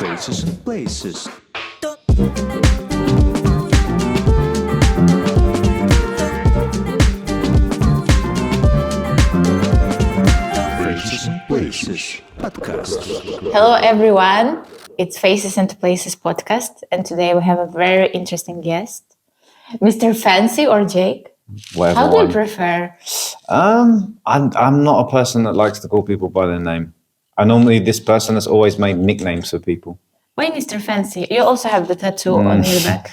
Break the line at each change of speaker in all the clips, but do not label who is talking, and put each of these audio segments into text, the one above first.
Faces and Places. Faces and Places podcast.
Hello everyone, it's Faces and Places podcast, and today we have a very interesting guest, Mr. Fancy or Jake.
Whatever
How do you
one.
prefer?
I'm not a person that likes to call people by their name. I'm normally this person that's always made nicknames for people.
Why Mr. Fancy? You also have the tattoo on your back.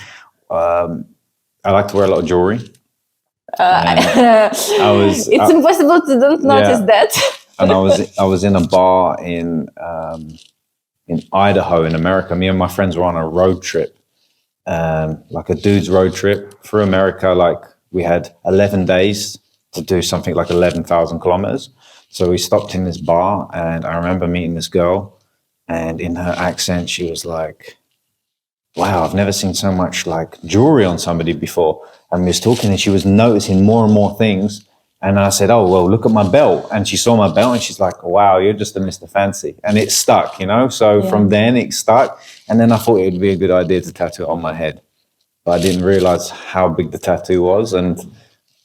I like to wear a lot of jewelry.
It's impossible to don't notice that.
And I was in a bar in Idaho in America. Me and my friends were on a road trip, like a dude's road trip through America. Like we had 11 days to do something like 11,000 kilometers. So we stopped in this bar, and I remember meeting this girl, and in her accent, she was like, wow, I've never seen so much like jewelry on somebody before. And we was talking and she was noticing more and more things. And I said, oh, well, look at my belt. And she saw my belt and she's like, wow, you're just a Mr. Fancy. And it stuck, you know? So from then it stuck. And then I thought it would be a good idea to tattoo it on my head. But I didn't realize how big the tattoo was. And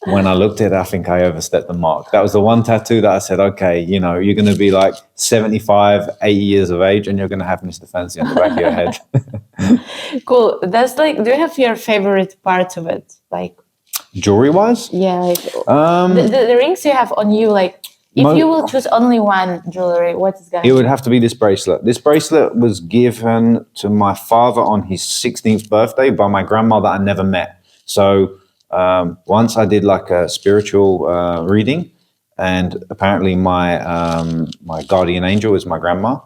when I looked at it, I think I overstepped the mark. That was the one tattoo that I said, okay, you know, you're going to be like 75, 80 years of age and you're going to have Mr. Fancy on the back of your head.
Cool. That's like, do you have your favorite part of it? Like,
jewelry-wise?
yeah, like the rings you have on you, like, if you will choose only one jewelry, what is going to be?
It would have to be this bracelet. This bracelet was given to my father on his 16th birthday by my grandma that I never met. So once I did like a spiritual reading, and apparently my guardian angel is my grandma.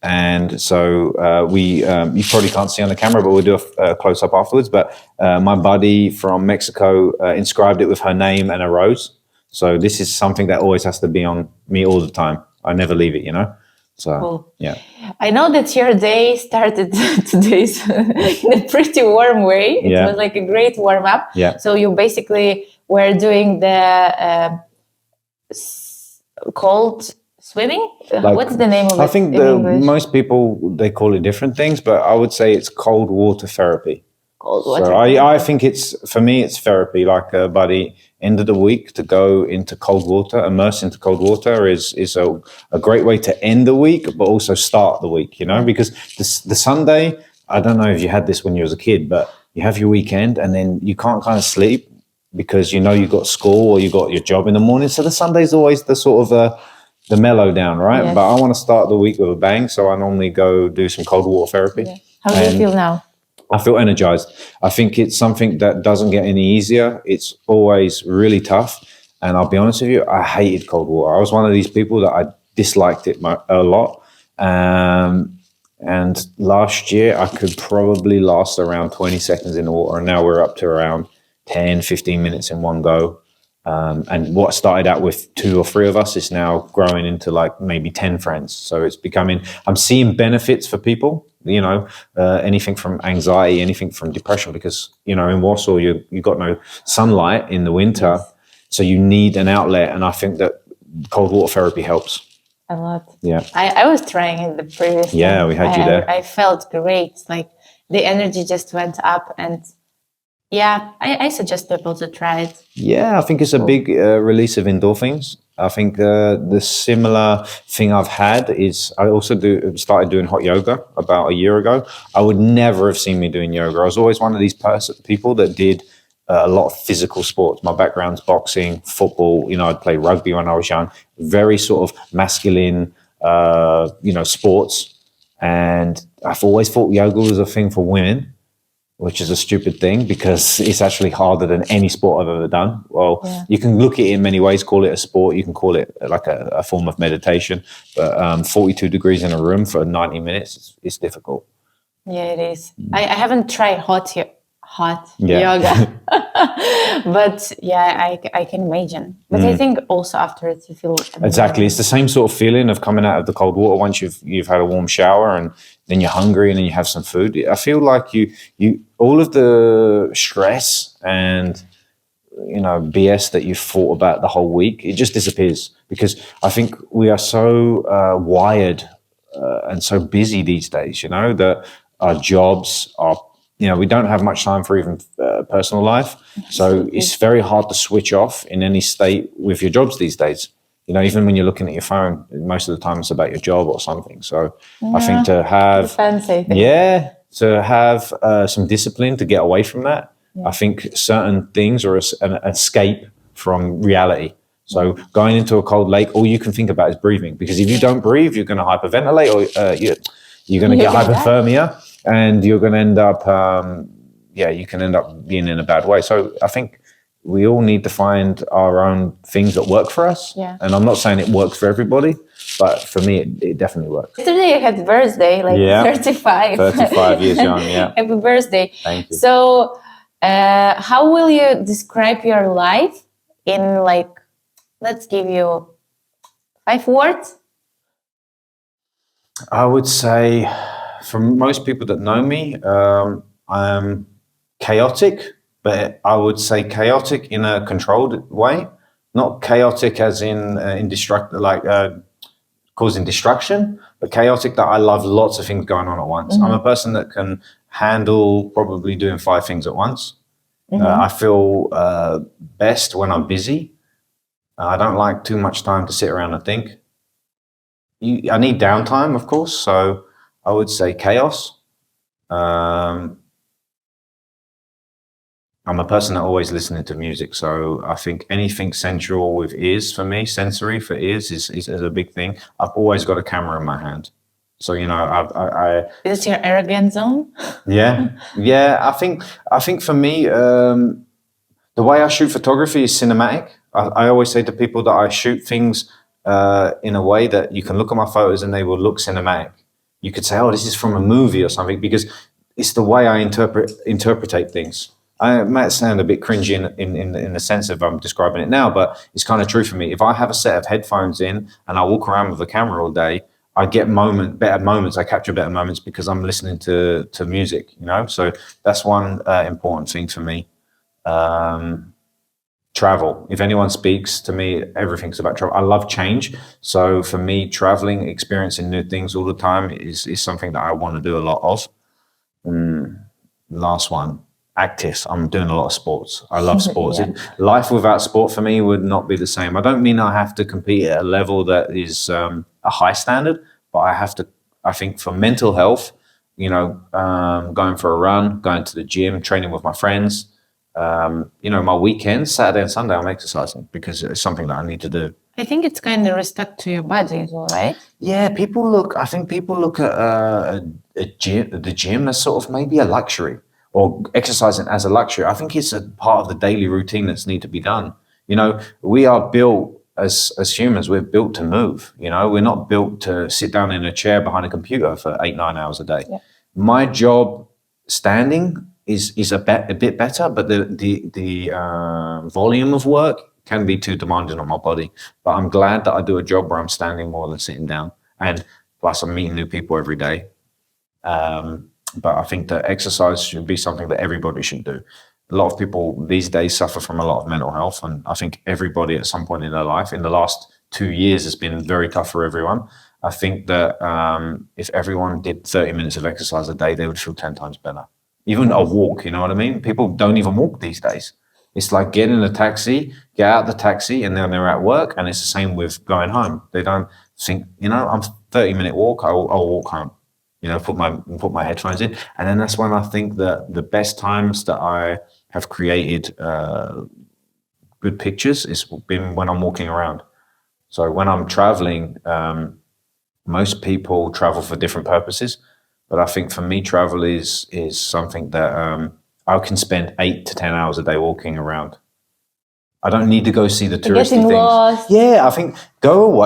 And so you probably can't see on the camera, but we'll do a close-up afterwards. But my buddy from Mexico inscribed it with her name and a rose. So this is something that always has to be on me all the time. I never leave it, you know? So,
cool.
Yeah.
I know that your day started today in a pretty warm way. It was like a great warm-up.
Yeah.
So you basically were doing the cold swimming?
Like,
what's the name of it?
I think most people, they call it different things, but I would say it's cold water therapy.
Cold water.
So I think for me, it's therapy. Like by the end of the week, to go into cold water, immerse into cold water is a great way to end the week, but also start the week, you know, because the Sunday, I don't know if you had this when you was a kid, but you have your weekend and then you can't kind of sleep because you know you got school or you got your job in the morning. So the Sunday's always the sort of the mellow down, right? Yes. But I want to start the week with a bang, so I normally go do some cold water therapy.
Yeah. How do you feel now?
I feel energized. I think it's something that doesn't get any easier. It's always really tough. And I'll be honest with you, I hated cold water. I was one of these people that I disliked it a lot. And last year, I could probably last around 20 seconds in the water. And now we're up to around 10, 15 minutes in one go. And what started out with 2 or 3 of us is now growing into like maybe 10 friends. So it's becoming, I'm seeing benefits for people, you know, anything from anxiety, anything from depression, because, you know, in Warsaw, you got no sunlight in the winter. Yes. So you need an outlet. And I think that cold water therapy helps.
A lot.
Yeah.
I was trying it the previous time.
Yeah, we had you there.
I felt great. Like the energy just went up, and yeah, I suggest people to try it.
Yeah, I think it's a big release of endorphins. I think the similar thing I've had is I also started doing hot yoga about a year ago. I would never have seen me doing yoga. I was always one of these people that did a lot of physical sports. My background's boxing, football. You know, I'd play rugby when I was young. Very sort of masculine, you know, sports. And I've always thought yoga was a thing for women, which is a stupid thing because it's actually harder than any sport I've ever done. Well, You can look at it in many ways, call it a sport. You can call it like a form of meditation. But 42 degrees in a room for 90 minutes, it's difficult.
Yeah, it is. I haven't tried hot yoga. But yeah, I can imagine. But I think also afterwards you feel amazing.
Exactly. It's the same sort of feeling of coming out of the cold water once you've had a warm shower and then you're hungry and then you have some food. I feel like you all of the stress and, you know, BS that you've thought about the whole week, it just disappears because I think we are so wired and so busy these days, you know, that our jobs are, you know, we don't have much time for even personal life. So it's very hard to switch off in any state with your jobs these days. You know, even when you're looking at your phone, most of the time it's about your job or something. So I think to have, to have some discipline to get away from that. I think certain things are an escape from reality. So going into a cold lake, all you can think about is breathing, because if you don't breathe, you're going to hyperventilate, or you're going to get hypothermia, and you're going to end up, you can end up being in a bad way. So I think we all need to find our own things that work for us.
Yeah.
And I'm not saying it works for everybody, but for me, it definitely works.
Yesterday you had birthday, 35.
35 years young, yeah.
Happy birthday.
Thank you.
So how will you describe your life in let's give you 5 words?
I would say, for most people that know me, I am chaotic, but I would say chaotic in a controlled way, not chaotic as in causing destruction, but chaotic that I love lots of things going on at once. I'm a person that can handle probably doing 5 things at once. I feel best when I'm busy. I don't like too much time to sit around and think. I need downtime, of course, so I would say chaos. I'm a person that always listening to music, so I think anything sensual with ears for me, sensory for ears is a big thing. I've always got a camera in my hand. So, you know, I
Is this your arrogant zone?
Yeah. I think for me, the way I shoot photography is cinematic. I always say to people that I shoot things in a way that you can look at my photos and they will look cinematic. You could say, oh, this is from a movie or something, because it's the way I interpretate things. I might sound a bit cringy in the sense of I'm describing it now, but it's kind of true for me. If I have a set of headphones in and I walk around with a camera all day, I get better moments. I capture better moments because I'm listening to music, you know? So that's one important thing for me. Travel. If anyone speaks to me, everything's about travel. I love change. So for me, traveling, experiencing new things all the time is something that I want to do a lot of. Last one, active. I'm doing a lot of sports. I love sports. Life without sport for me would not be the same. I don't mean I have to compete at a level that is a high standard, but I think for mental health, you know, going for a run, going to the gym, training with my friends, you know, my weekends, Saturday and Sunday, I'm exercising because it's something that I need to do.
I think it's kind of respect to your body as well, right?
Yeah, I think people look at the gym as sort of maybe a luxury, or exercising as a luxury. I think it's a part of the daily routine that's need to be done. You know, we are built as humans, we're built to move. You know, we're not built to sit down in a chair behind a computer for 8-9 hours a day. Yeah. My job standing is a bit better, but the volume of work can be too demanding on my body. But I'm glad that I do a job where I'm standing more than sitting down. And plus I'm meeting new people every day. But I think that exercise should be something that everybody should do. A lot of people these days suffer from a lot of mental health. And I think everybody at some point in their life, in the last 2 years, has been very tough for everyone. I think that if everyone did 30 minutes of exercise a day, they would feel 10 times better. Even a walk, you know what I mean? People don't even walk these days. It's like get in a taxi, get out the taxi, and then they're at work. And it's the same with going home. They don't think, you know, I'm 30-minute walk, I'll walk home. You know, put my headphones in. And then that's when I think that the best times that I have created good pictures is been when I'm walking around. So when I'm traveling, most people travel for different purposes. But I think for me, travel is something that I can spend 8 to 10 hours a day walking around. I don't need to go see the touristy things. Lost. Yeah, I think go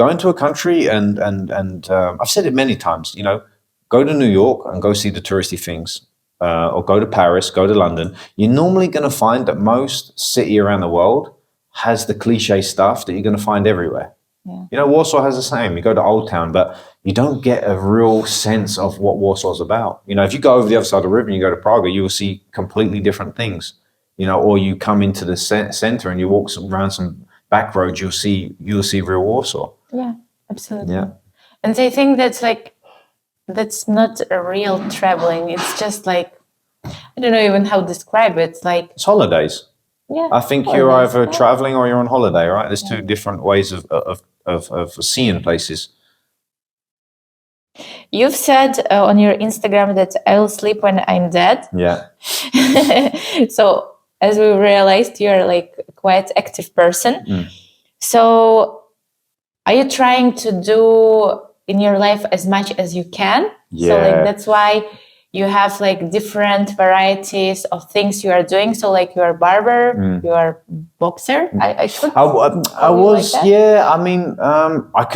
into a country and I've said it many times, you know, go to New York and go see the touristy things, or go to Paris, go to London. You're normally going to find that most city around the world has the cliche stuff that you're going to find everywhere. Yeah. You know, Warsaw has the same. You go to Old Town, but you don't get a real sense of what Warsaw's about. You know, if you go over the other side of the river and you go to Prague, you will see completely different things. You know, or you come into the center and you walk around some back roads, you'll see real Warsaw.
Yeah, absolutely.
Yeah.
And I think that's not a real traveling. It's just like, I don't know even how to describe it. It's like,
It's holidays.
yeah.
I think you're
holidays.
either traveling or you're on holiday, right? There's two different ways of seeing places.
You've said on your Instagram that I'll sleep when I'm dead.
Yeah.
So as we realized, you're like quite active person. So are you trying to do in your life as much as you can?
Yeah.
So like that's why you have like different varieties of things you are doing. So like you are barber, you are boxer. I
was,
like
yeah. I mean, I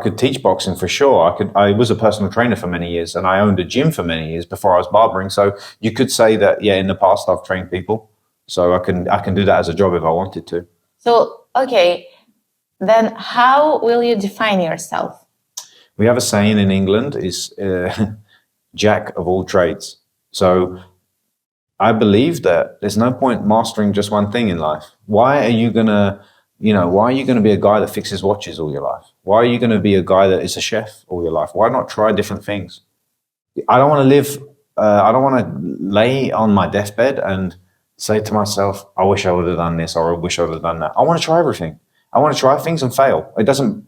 could teach boxing for sure. I was a personal trainer for many years, and I owned a gym for many years before I was barbering. So you could say that, yeah, in the past I've trained people. So I can do that as a job if I wanted to.
So, okay, then how will you define yourself?
We have a saying in England is jack of all trades. So I believe that there's no point mastering just one thing in life. Why are you going to be a guy that fixes watches all your life? Why are you going to be a guy that is a chef all your life? Why not try different things? I don't want to lay on my deathbed and say to myself, I wish I would have done this, or I wish I would have done that. I want to try everything. I want to try things and fail. It doesn't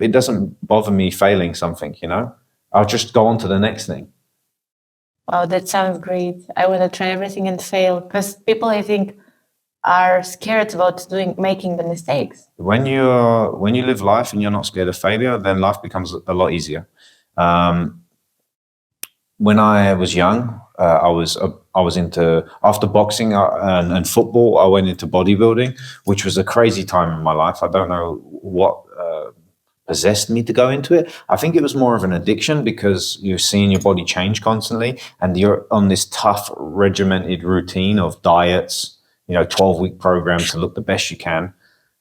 bother me failing something, I'll just go on to the next thing.
Wow, that sounds great. I want to try everything and fail, because people, I think, are scared about making the mistakes.
When you live life and you're not scared of failure, then life becomes a lot easier. When I was young, I was into, after boxing and football, I went into bodybuilding, which was a crazy time in my life. I don't know what possessed me to go into it. I think it was more of an addiction, because you're seeing your body change constantly, and you're on this tough, regimented routine of diets, 12-week program to look the best you can.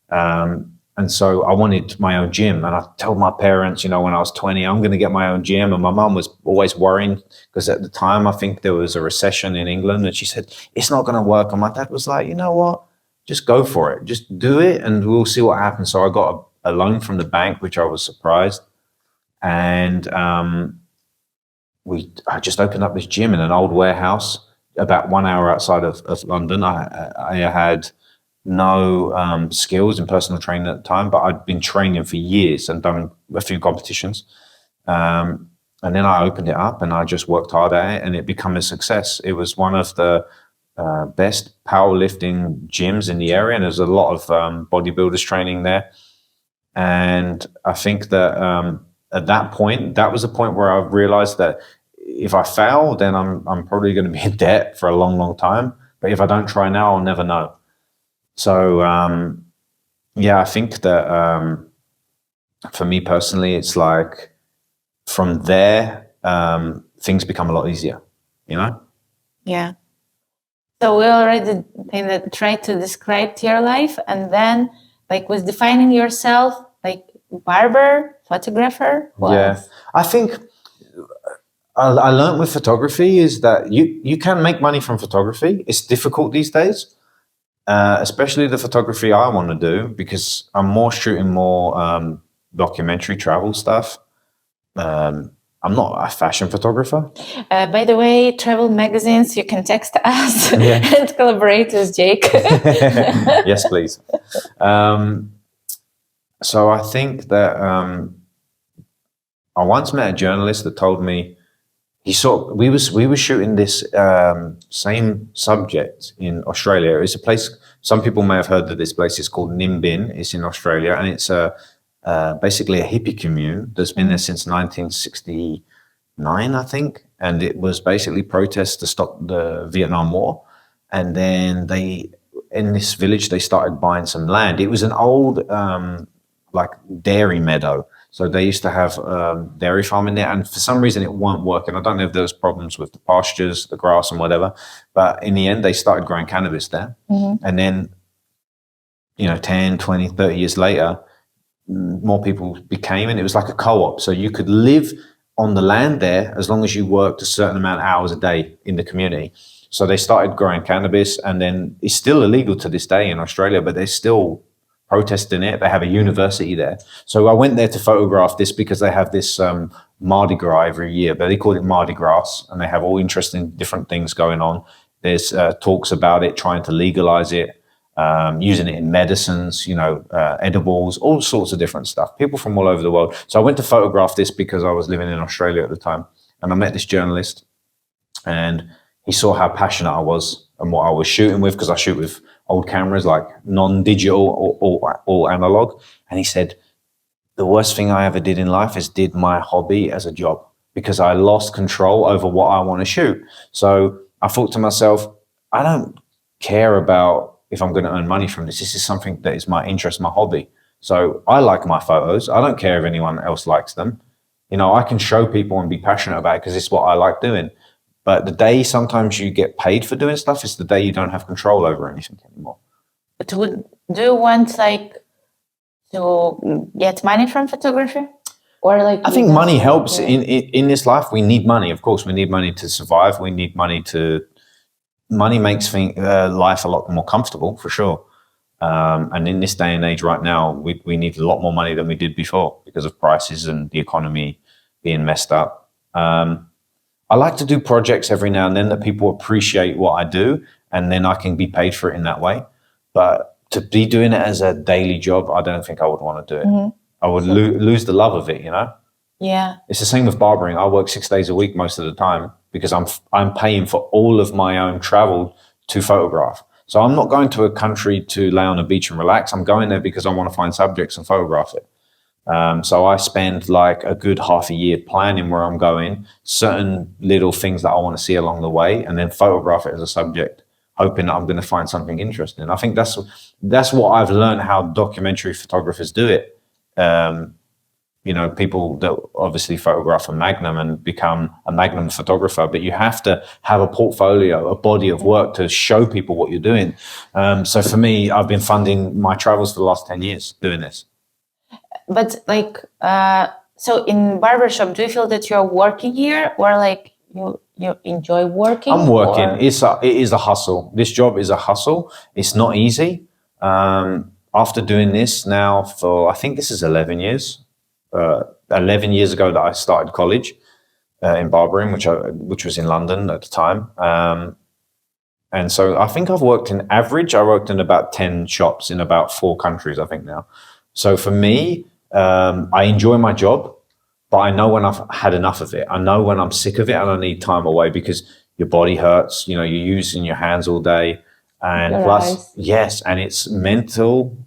And so I wanted my own gym, and I told my parents, when I was 20, I'm going to get my own gym. And my mum was always worrying, because at the time I think there was a recession in England, and she said, it's not going to work. And my dad was like, you know what, just go for it. Just do it and we'll see what happens. So I got a loan from the bank, which I was surprised. And I just opened up this gym in an old warehouse about 1 hour outside of London. I had no skills in personal training at the time, but I'd been training for years and done a few competitions. And then I opened it up and I just worked hard at it, and it became a success. It was one of the best powerlifting gyms in the area, and there's a lot of bodybuilders training there. And I think that at that point, that was a point where I realized that if I fail, then I'm probably going to be in debt for a long, long time. But if I don't try now, I'll never know. So, I think that for me personally, it's like from there, things become a lot easier,
Yeah. So we already kind of tried to describe your life, and then like with defining yourself, like barber, photographer.
Yeah, I think I learned with photography is that you can make money from photography. It's difficult these days. Especially the photography I want to do, because I'm shooting more documentary travel stuff. I'm not a fashion photographer.
By the way, travel magazines, you can text us and collaborate with Jake.
Yes, please. So I think that I once met a journalist that told me we were shooting this same subject in Australia. It's a place, some people may have heard that this place is called Nimbin. It's in Australia, and it's basically a hippie commune that's been there since 1969, I think. And it was basically protests to stop the Vietnam War. And then in this village, they started buying some land. It was an old dairy meadow. So they used to have dairy farm in there, and for some reason it weren't working. I don't know if there was problems with the pastures, the grass and whatever, but in the end they started growing cannabis there. Mm-hmm. And then, 10, 20, 30 years later, more people became, and it was like a co-op. So you could live on the land there as long as you worked a certain amount of hours a day in the community. So they started growing cannabis, and then it's still illegal to this day in Australia, but there's still protesting it. They have a university there. So I went there to photograph this because they have this Mardi Gras every year, but they call it Mardi Gras, and they have all interesting different things going on. There's talks about it, trying to legalize it, using it in medicines, edibles, all sorts of different stuff. People from all over the world. So I went to photograph this because I was living in Australia at the time, and I met this journalist, and he saw how passionate I was and what I was shooting with, because I shoot with old cameras, like non-digital or analog. And he said, the worst thing I ever did in life is did my hobby as a job, because I lost control over what I want to shoot. So I thought to myself, I don't care about if I'm going to earn money from this. This is something that is my interest, my hobby. So I like my photos. I don't care if anyone else likes them. I can show people and be passionate about it because it's what I like doing. But the day sometimes you get paid for doing stuff is the day you don't have control over anything anymore.
But do you want to get money from photography? Or
I think money helps in this life. We need money. Of course, we need money to survive. We need money money makes life a lot more comfortable, for sure. And in this day and age right now, we need a lot more money than we did before because of prices and the economy being messed up. I like to do projects every now and then that people appreciate what I do, and then I can be paid for it in that way. But to be doing it as a daily job, I don't think I would want to do it. Mm-hmm. I would lose the love of it,
Yeah.
It's the same with barbering. I work 6 days a week most of the time because I'm paying for all of my own travel to photograph. So I'm not going to a country to lay on a beach and relax. I'm going there because I want to find subjects and photograph it. So I spend like a good half a year planning where I'm going, certain little things that I want to see along the way, and then photograph it as a subject, hoping that I'm going to find something interesting. I think that's what I've learned how documentary photographers do it. People that obviously photograph a Magnum and become a Magnum photographer, but you have to have a portfolio, a body of work to show people what you're doing. So for me, I've been funding my travels for the last 10 years doing this.
But so in barbershop, do you feel that you're working here, or you enjoy working?
I'm working. It is a hustle. This job is a hustle. It's not easy. After doing this now for, I think this is 11 years. 11 years ago that I started college in barbering, which was in London at the time. And so I think I've worked in average, I worked in about 10 shops in about 4 countries, I think now. So for me, I enjoy my job, but I know when I've had enough of it. I know when I'm sick of it and I need time away because your body hurts, you're using your hands all day. And
your
plus,
eyes.
yes, and it's mental.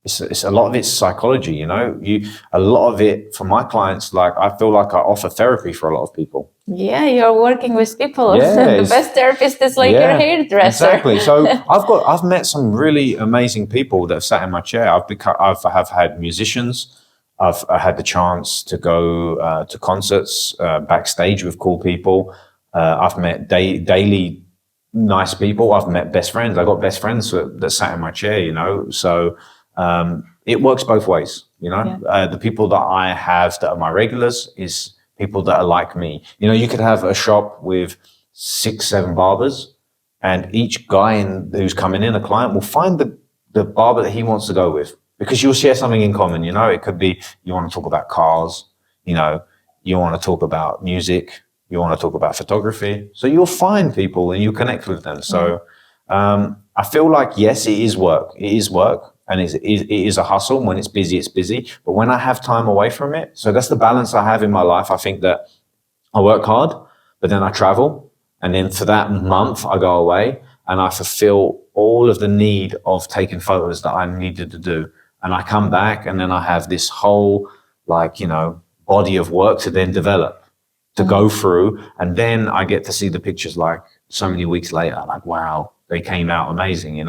It's a lot of it's psychology, a lot of it for my clients, like I feel like I offer therapy for a lot of people.
Yeah, you're working with people.
Yeah,
the best therapist is your hairdresser.
Exactly. So I've met some really amazing people that have sat in my chair. I've had musicians. I've had the chance to go to concerts backstage with cool people. I've met daily nice people. I've met best friends. I got best friends that sat in my chair. So. It works both ways, The people that I have that are my regulars is people that are like me. You could have a shop with 6, 7 barbers, and each guy who's coming in, a client, will find the barber that he wants to go with, because you'll share something in common. It could be you want to talk about cars, you want to talk about music, you want to talk about photography. So you'll find people and you connect with them. So I feel like, yes, it is work. It is work. And it is a hustle. When it's busy, it's busy. But when I have time away from it, so that's the balance I have in my life. I think that I work hard, but then I travel. And then for that month, I go away and I fulfill all of the need of taking photos that I needed to do. And I come back and then I have this whole, body of work to then develop, to go through. And then I get to see the pictures like so many weeks later, like, wow, they came out amazing,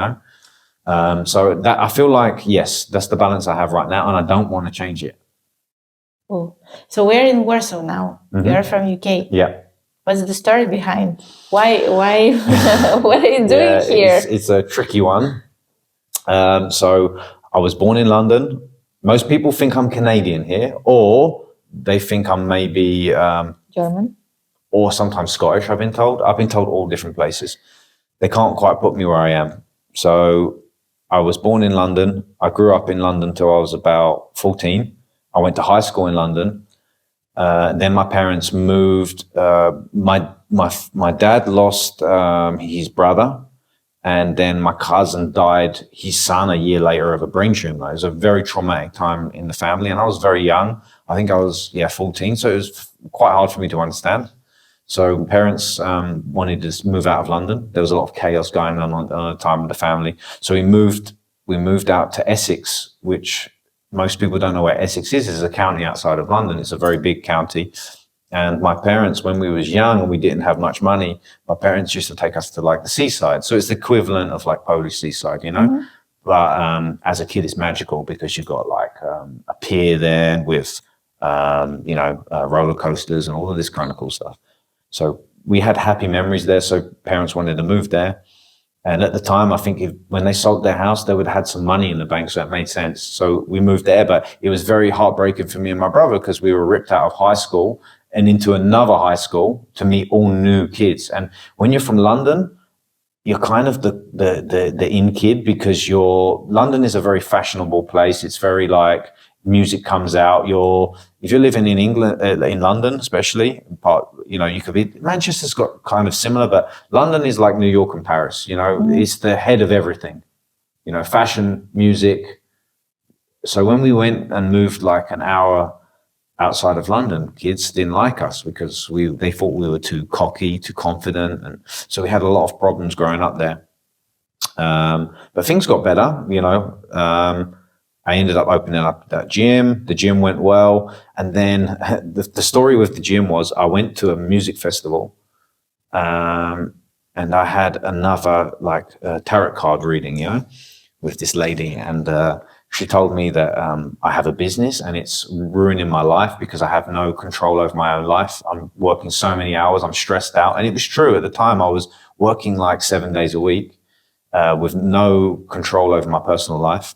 So that I feel like, yes, that's the balance I have right now, and I don't want to change it.
Cool. So we're in Warsaw now.
Mm-hmm.
You're from UK.
Yeah.
What's the story behind? Why? What are you doing here?
It's a tricky one. So I was born in London. Most people think I'm Canadian here, or they think I'm maybe
German,
or sometimes Scottish. I've been told all different places. They can't quite put me where I am. So I was born in London. I grew up in London till I was about 14. I went to high school in London. Then my parents moved. My dad lost his brother, and then my cousin died, his son, a year later of a brain tumor. It was a very traumatic time in the family, and I was very young. I think I was 14, so it was quite hard for me to understand. So parents wanted to move out of London. There was a lot of chaos going on at the time in the family. So we moved out to Essex, which most people don't know where Essex is. It's a county outside of London. It's a very big county. And my parents, when we was young and we didn't have much money, my parents used to take us to like the seaside. So it's the equivalent of like Polish seaside, you know. Mm-hmm. But as a kid, it's magical because you've got like a pier there with, roller coasters and all of this kind of cool stuff. So we had happy memories there. So parents wanted to move there. And at the time, I think when they sold their house, they would have had some money in the bank. So that made sense. So we moved there. But it was very heartbreaking for me and my brother because we were ripped out of high school and into another high school to meet all new kids. And when you're from London, you're kind of the in kid because London is a very fashionable place. It's very like music comes out. If you're living in England, in London, especially, you could be, Manchester's got kind of similar, but London is like New York and Paris, It's the head of everything, fashion, music. So when we went and moved like an hour outside of London, kids didn't like us because they thought we were too cocky, too confident. And so we had a lot of problems growing up there. But things got better, I ended up opening up that gym. The gym went well. And then the story with the gym was I went to a music festival and I had another tarot card reading, with this lady. And she told me that I have a business and it's ruining my life because I have no control over my own life. I'm working so many hours. I'm stressed out. And it was true. At the time, I was working like 7 days a week with no control over my personal life.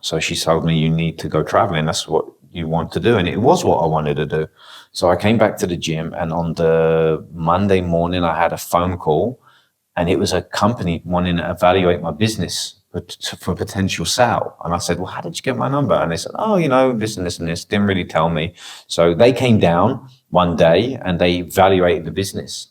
So she told me, you need to go traveling. That's what you want to do. And it was what I wanted to do. So I came back to the gym, and on the Monday morning, I had a phone call, and it was a company wanting to evaluate my business for potential sale. And I said, well, how did you get my number? And they said, oh, this and this and this. Didn't really tell me. So they came down one day and they evaluated the business.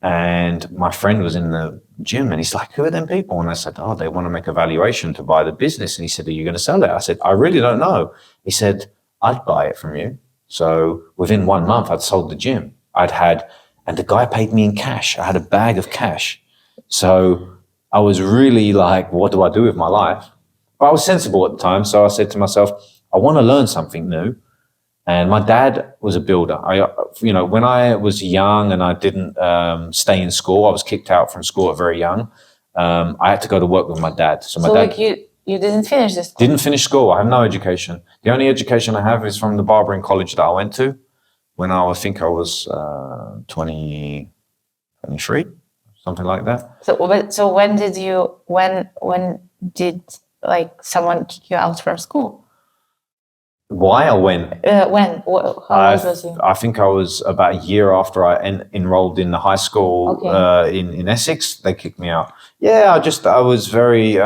And my friend was in the gym and he's like, who are them people? And I said, oh, they want to make a valuation to buy the business. And he said, are you going to sell it? I said, I really don't know. He said, I'd buy it from you. So within 1 month, I'd sold the gym. And the guy paid me in cash. I had a bag of cash. So I was really like, what do I do with my life? But I was sensible at the time. So I said to myself, I want to learn something new. And my dad was a builder. When I was young and I didn't stay in school, I was kicked out from school at very young. I had to go to work with my dad. So my dad,
you didn't finish this school?
Didn't finish school. I have no education. The only education I have is from the barbering college that I went to when I think I was 23, something like that.
So when did someone kick you out from school?
Why or when?
When? How old was you?
I think I was about a year after I enrolled in the high school in Essex. They kicked me out. Yeah, I was very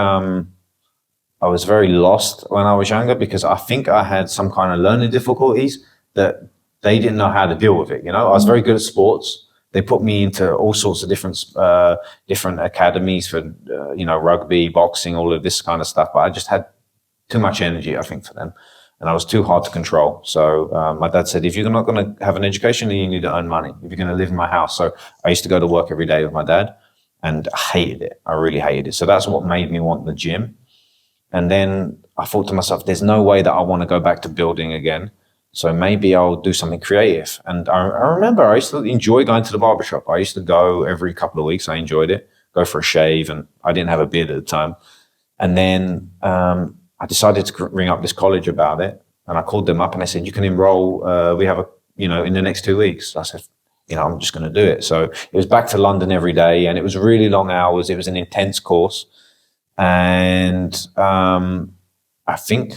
lost when I was younger because I think I had some kind of learning difficulties that they didn't know how to deal with it. I was very good at sports. They put me into all sorts of different academies for rugby, boxing, all of this kind of stuff. But I just had too much energy, I think, for them. And I was too hard to control. So my dad said, if you're not going to have an education, then you need to earn money. If you're going to live in my house. So I used to go to work every day with my dad and I hated it. I really hated it. So that's what made me want the gym. And then I thought to myself, there's no way that I want to go back to building again. So maybe I'll do something creative. And I remember I used to enjoy going to the barbershop. I used to go every couple of weeks. I enjoyed it. Go for a shave. And I didn't have a beard at the time. And then I decided to ring up this college about it, and I called them up and I said, you can enroll, we have in the next 2 weeks. I said, I'm just going to do it. So it was back to London every day and it was really long hours. It was an intense course. And I think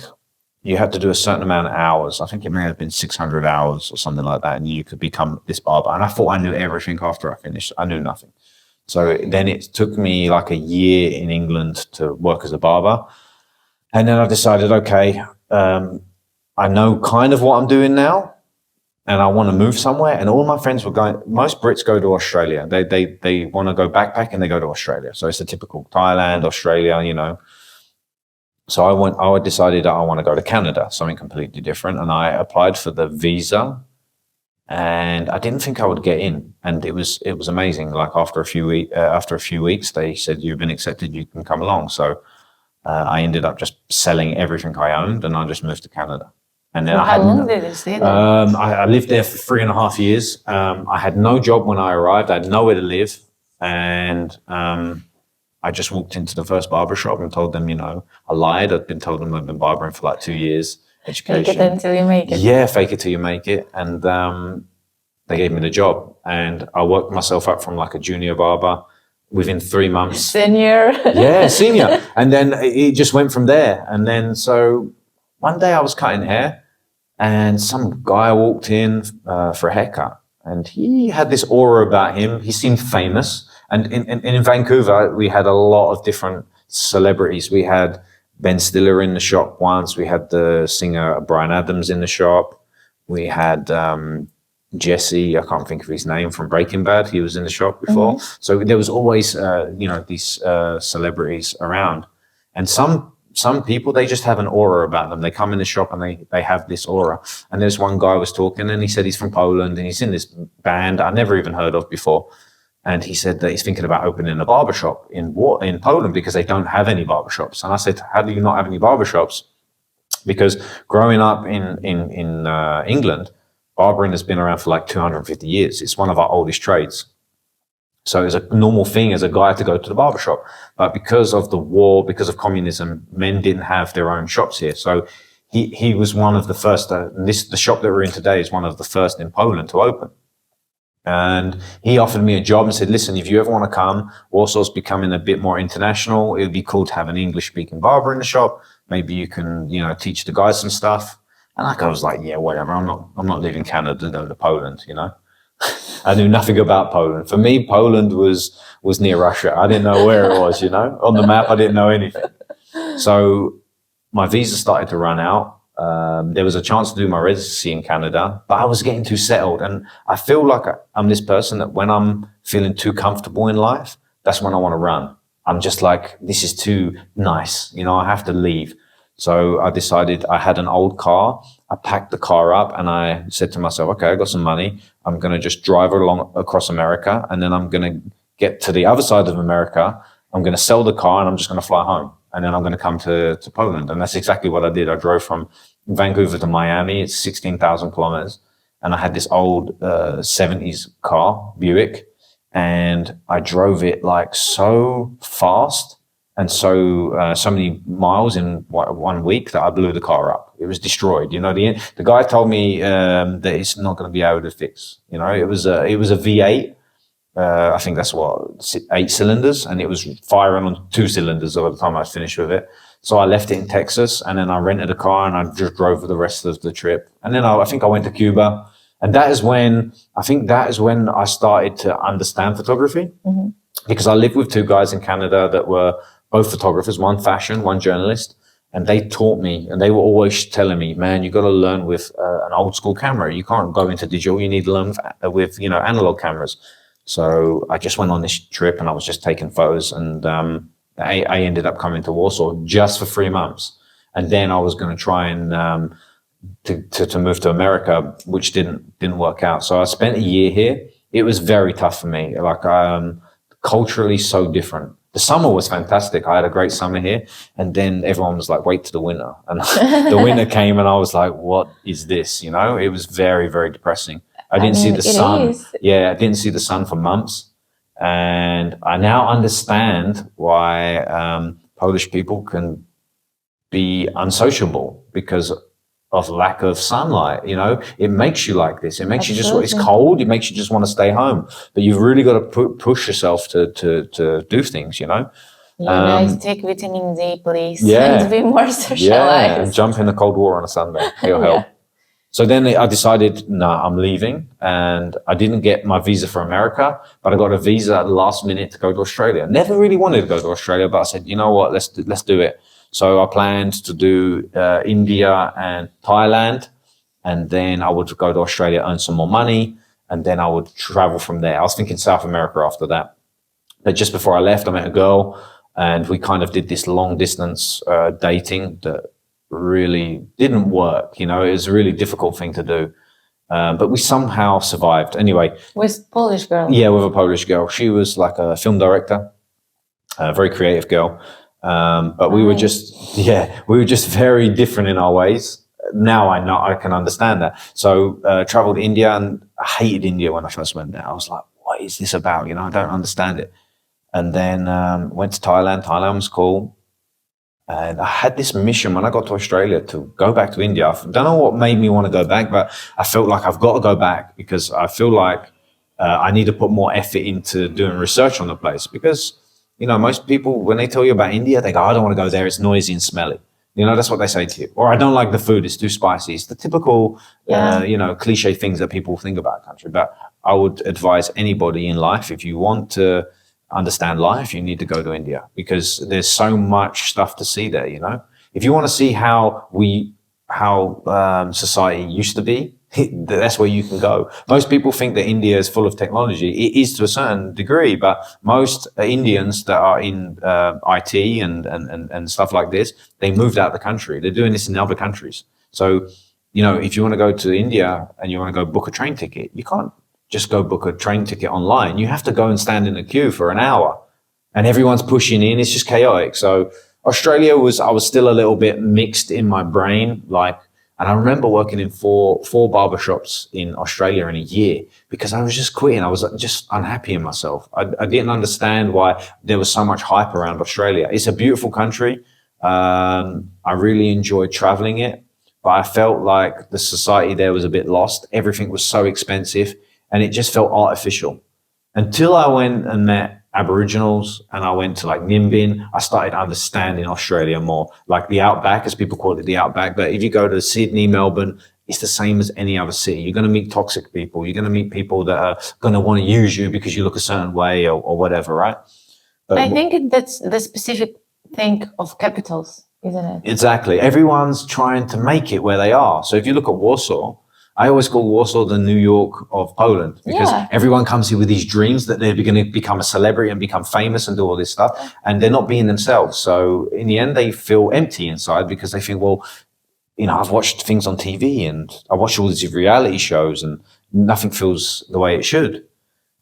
you had to do a certain amount of hours. I think it may have been 600 hours or something like that. And you could become this barber. And I thought I knew everything after I finished. I knew nothing. So then it took me like a year in England to work as a barber. And then I decided, okay, I know kind of what I'm doing now, and I want to move somewhere. And all my friends were going, most Brits go to Australia. They want to go backpack and they go to Australia. So it's a typical Thailand, Australia, you know. So I decided that I want to go to Canada, something completely different. And I applied for the visa, and I didn't think I would get in. And it was amazing. Like after a few weeks, they said, you've been accepted, you can come along. So I ended up just selling everything I owned, and I just moved to Canada. And then
How long did you stay there?
I lived there for 3.5 years. I had no job when I arrived. I had nowhere to live. And I just walked into the first barber shop and told them, you know, I lied. I'd been told them I'd been barbering for like 2 years. Education.
Fake it until you make it.
Yeah, fake it till you make it. And they gave me the job. And I worked myself up from like a junior barber within 3 months.
Senior.
Yeah, senior. And then it just went from there. And then so one day I was cutting hair, and some guy walked in for a haircut, and he had this aura about him. He seemed famous. And in Vancouver, we had a lot of different celebrities. We had Ben Stiller in the shop once. We had the singer Bryan Adams in the shop. We had Jesse, I can't think of his name, from Breaking Bad. He was in the shop before. Mm-hmm. So there was always, these celebrities around. And some people, they just have an aura about them. They come in the shop and they have this aura. And there's one guy was talking, and he said he's from Poland, and he's in this band I never even heard of before. And he said that he's thinking about opening a barbershop in Poland because they don't have any barbershops. And I said, how do you not have any barbershops? Because growing up in England, barbering has been around for like 250 years. It's one of our oldest trades. So it's a normal thing as a guy to go to the barbershop. But because of the war, because of communism, men didn't have their own shops here. So he was one of the first, the shop that we're in today is one of the first in Poland to open. And he offered me a job and said, listen, if you ever want to come, Warsaw's becoming a bit more international. It would be cool to have an English-speaking barber in the shop. Maybe you can, teach the guys some stuff. And I was like, yeah, whatever. I'm not leaving Canada to go to Poland, I knew nothing about Poland. For me, Poland was near Russia. I didn't know where it was, On the map, I didn't know anything. So my visa started to run out. There was a chance to do my residency in Canada, but I was getting too settled. And I feel like I'm this person that when I'm feeling too comfortable in life, that's when I want to run. I'm just like, this is too nice. I have to leave. So I decided, I had an old car. I packed the car up and I said to myself, okay, I got some money. I'm going to just drive along across America, and then I'm going to get to the other side of America. I'm going to sell the car and I'm just going to fly home. And then I'm going to come to Poland. And that's exactly what I did. I drove from Vancouver to Miami. It's 16,000 kilometers. And I had this old 70s car, Buick. And I drove it like so fast and so many miles in 1 week that I blew the car up. It was destroyed. The guy told me that it's not going to be able to fix. It was a V8. I think that's 8 cylinders, and it was firing on 2 cylinders by the time I was finished with it. So I left it in Texas, and then I rented a car and I just drove for the rest of the trip. And then I think I went to Cuba, and that is when I started to understand photography, mm-hmm. because I lived with 2 guys in Canada that were both photographers, one fashion, one journalist. And they taught me, and they were always telling me, man, you got to learn with an old school camera. You can't go into digital. You need to learn with analog cameras. So I just went on this trip and I was just taking photos, and I ended up coming to Warsaw just for 3 months. And then I was going to try and to move to America, which didn't work out. So I spent a year here. It was very tough for me. Like culturally so different. The summer was fantastic. I had a great summer here. And then everyone was like, wait to the winter. And the winter came and I was like, what is this? It was very, very depressing. I didn't see the sun. Yeah, I didn't see the sun for months. And I now understand why Polish people can be unsociable because of lack of sunlight. It makes you like this. It makes Absolutely. It's cold. It makes you just want to stay home. But you've really got to push yourself to do things,
guys, take vitamin D, please.
Yeah.
And be more socialized.
Yeah, and jump in the cold water on a Sunday. It'll help. So then I decided, no, I'm leaving, and I didn't get my visa for America, but I got a visa at the last minute to go to Australia. Never really wanted to go to Australia, but I said, you know what, let's do it. So I planned to do India and Thailand, and then I would go to Australia, earn some more money, and then I would travel from there. I was thinking South America after that. But just before I left, I met a girl, and we kind of did this long distance dating that really didn't work. You know, it was a really difficult thing to do. But we somehow survived. Anyway.
With Polish girl?
Yeah, with a Polish girl. She was like a film director, a very creative girl. But we were just very different in our ways. Now I can understand that. So traveled to India, and I hated India when I first went there. I was like, what is this about? You know, I don't understand it. And then went to Thailand. Thailand was cool. And I had this mission when I got to Australia to go back to India. I don't know what made me want to go back, but I felt like I've got to go back because I feel like I need to put more effort into doing research on the place. Because, you know, most people, when they tell you about India, they go, I don't want to go there. It's noisy and smelly. You know, that's what they say to you. Or I don't like the food. It's too spicy. It's the typical, you know, cliche things that people think about a country. But I would advise anybody in life, if you want to understand life, you need to go to India because there's so much stuff to see there. You know, if you want to see how society used to be, that's where you can go. Most people think that India is full of technology. It is to a certain degree, but most Indians that are in IT and stuff like this, they moved out of the country. They're doing this in other countries. So, you know, if you want to go to India and you want to go book a train ticket, you can't just go book a train ticket online. You have to go and stand in a queue for an hour, and everyone's pushing in. It's just chaotic. So Australia I was still a little bit mixed in my brain, like. And I remember working in four barbershops in Australia in a year because I was just quitting. I was just unhappy in myself. I didn't understand why there was so much hype around Australia. It's a beautiful country. I really enjoyed traveling it, but I felt like the society there was a bit lost. Everything was so expensive and it just felt artificial. Until I went and met Aboriginals and I went to like Nimbin, I started understanding Australia more, like the outback, as people call it, the outback. But if you go to Sydney, Melbourne, it's the same as any other city. You're going to meet toxic people. You're going to meet people that are going to want to use you because you look a certain way or whatever, right? But
I think that's the specific thing of capitals, isn't it?
Exactly. Everyone's trying to make it where they are. So if you look at Warsaw, I always call Warsaw the New York of Poland because everyone comes here with these dreams that they're going to become a celebrity and become famous and do all this stuff, and they're not being themselves. So in the end, they feel empty inside because they think, well, you know, I've watched things on TV and I watch all these reality shows and nothing feels the way it should.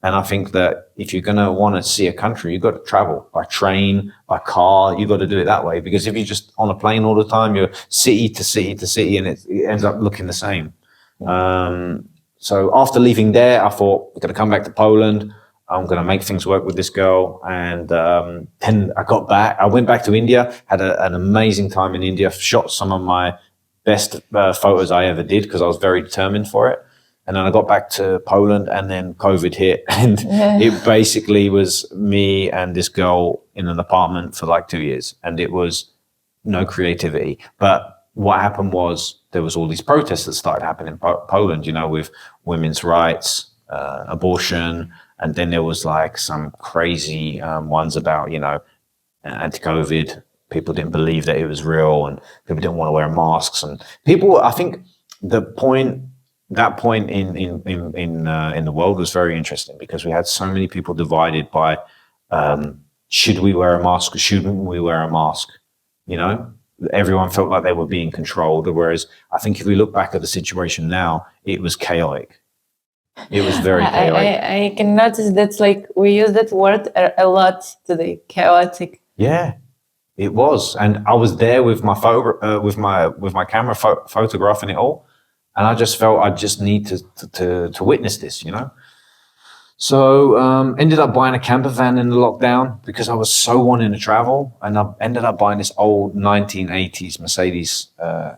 And I think that if you're going to want to see a country, you've got to travel by train, by car. You've got to do it that way because if you're just on a plane all the time, you're city to city to city and it ends up looking the same. So after leaving there, I thought, I'm going to come back to Poland. I'm going to make things work with this girl. And then I got back. I went back to India, had an amazing time in India, shot some of my best photos I ever did because I was very determined for it. And then I got back to Poland and then COVID hit. And it basically was me and this girl in an apartment for like 2 years. And it was no creativity. But what happened was there was all these protests that started happening in Poland, you know, with women's rights, abortion. And then there was like some crazy ones about, you know, anti-COVID. People didn't believe that it was real and people didn't want to wear masks. And people, I think that point in the world was very interesting because we had so many people divided by should we wear a mask or shouldn't we wear a mask, you know? Everyone felt like they were being controlled, whereas I think if we look back at the situation now, it was chaotic. It was very chaotic.
I can notice that's like we use that word a lot today, chaotic.
Yeah, it was, and I was there with my photo, with my camera, photographing it all, and I just felt I just need to witness this, you know. So ended up buying a camper van in the lockdown because I was so wanting to travel, and I ended up buying this old 1980s Mercedes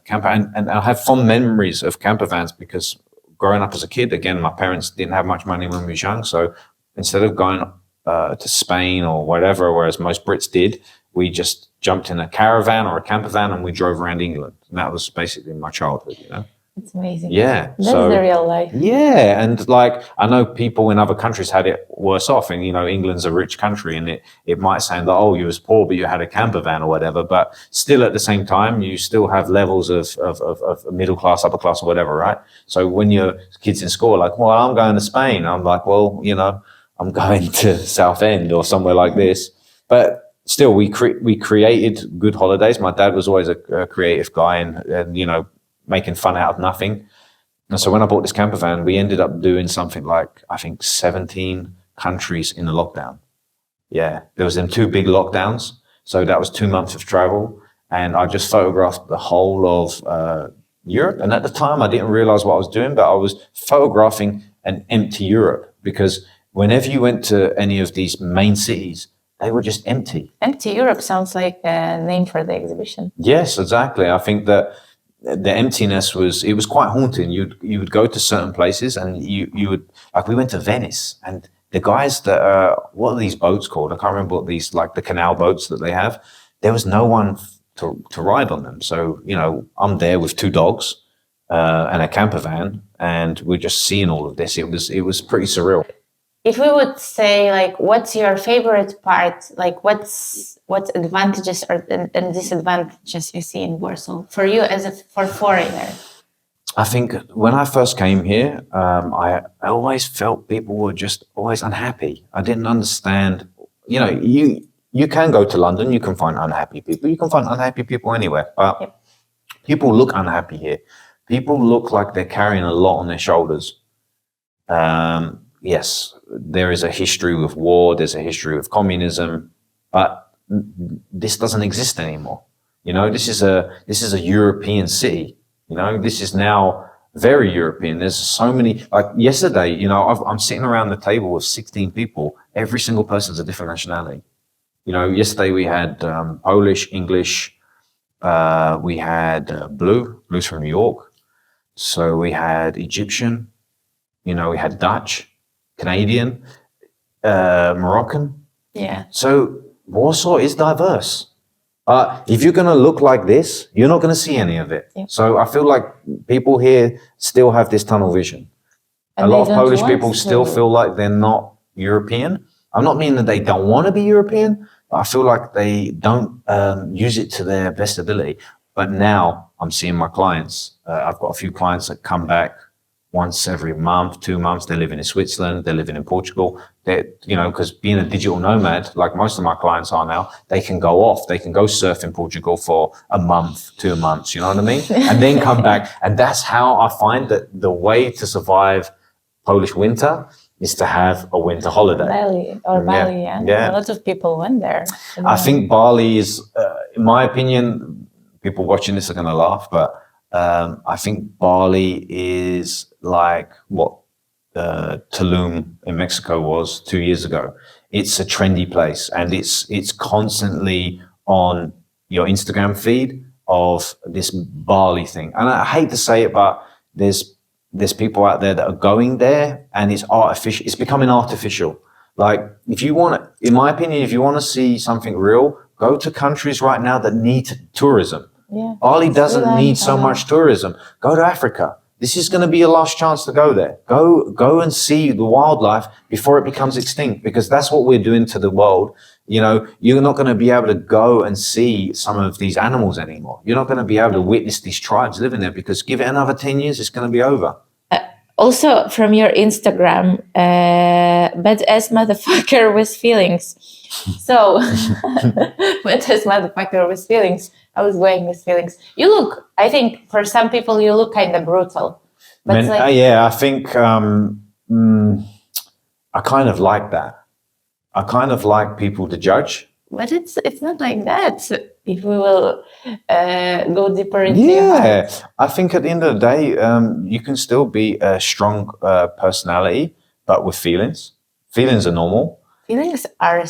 camper, and I have fond memories of camper vans because growing up as a kid, again, my parents didn't have much money when we were young, so instead of going to Spain or whatever, whereas most Brits did, we just jumped in a caravan or a camper van and we drove around England, and that was basically my childhood, you know.
It's amazing.
Yeah.
That's
so
the real life.
yeah, and like I know people in other countries had it worse off, and England's a rich country, and it might sound like, oh, you was poor, but you had a camper van or whatever, but still at the same time you still have levels of middle class, upper class, or whatever, right? So when your kids in school are like, well, I'm going to Spain, I'm like, well, I'm going to Southend or somewhere like this, but still we created good holidays. My dad was always a creative guy, and making fun out of nothing. And so when I bought this camper van, we ended up doing something like, I think, 17 countries in the lockdown. Yeah, there was them 2 big lockdowns. So that was 2 months of travel. And I just photographed the whole of Europe. And at the time, I didn't realize what I was doing, but I was photographing an empty Europe, because whenever you went to any of these main cities, they were just empty.
Empty Europe sounds like a name for the exhibition.
Yes, exactly. I think that the emptiness was quite haunting. You would go to certain places, and you would, like, we went to Venice, and the guys that what are these boats called? I can't remember what these, like the canal boats that they have. There was no one to ride on them. So I'm there with 2 dogs and a camper van, and we're just seeing all of this. It was pretty surreal.
If we would say, like, what's your favorite part? Like, what advantages and disadvantages you see in Warsaw for you as for foreigner?
I think when I first came here, I always felt people were just always unhappy. I didn't understand. You can go to London, you can find unhappy people. You can find unhappy people anywhere, but people look unhappy here. People look like they're carrying a lot on their shoulders. Yes, there is a history with war, there's a history with communism, but this doesn't exist anymore. This is a European city. This is now very European. There's so many, like yesterday, I'm sitting around the table with 16 people. Every single person's a different nationality. Yesterday we had Polish, English, we had Blue's from New York. So we had Egyptian, we had Dutch, Canadian, Moroccan.
Yeah.
So Warsaw is diverse. If you're going to look like this, you're not going to see any of it. Yeah. So I feel like people here still have this tunnel vision. And a lot of Polish people still feel like they're not European. I'm not meaning that they don't want to be European, but I feel like they don't use it to their best ability. But now I'm seeing my clients. I've got a few clients that come back once every month, 2 months. They're living in Switzerland, they're living in Portugal. Because being a digital nomad, like most of my clients are now, they can go off. They can go surf in Portugal for a month, 2 months, you know what I mean? And then come back. And that's how I find that the way to survive Polish winter is to have a winter holiday.
Bali, yeah. A lot of people went there.
I think Bali is, in my opinion, people watching this are going to laugh, but I think Bali is like what Tulum in Mexico was 2 years ago. It's a trendy place, and it's constantly on your Instagram feed of this Bali thing. And I hate to say it, but there's people out there that are going there, and it's artificial. It's becoming artificial. Like, if you want to, in my opinion, if you want to see something real, go to countries right now that need tourism.
Yeah,
Bali doesn't need so much tourism. Go to Africa. This is going to be your last chance to go there. Go and see the wildlife before it becomes extinct, because that's what we're doing to the world. You're not going to be able to go and see some of these animals anymore. You're not going to be able to witness these tribes living there, because give it another 10 years, it's going to be over.
Also, from your Instagram, badass motherfucker with feelings. So, badass motherfucker with feelings. I was going with feelings. You look, I think for some people, you look kind of brutal. But
I think I kind of like that. I kind of like people to judge.
But it's not like that. If we will go deeper into your heart.
I think at the end of the day, you can still be a strong personality, but with feelings. Feelings are normal.
Feelings are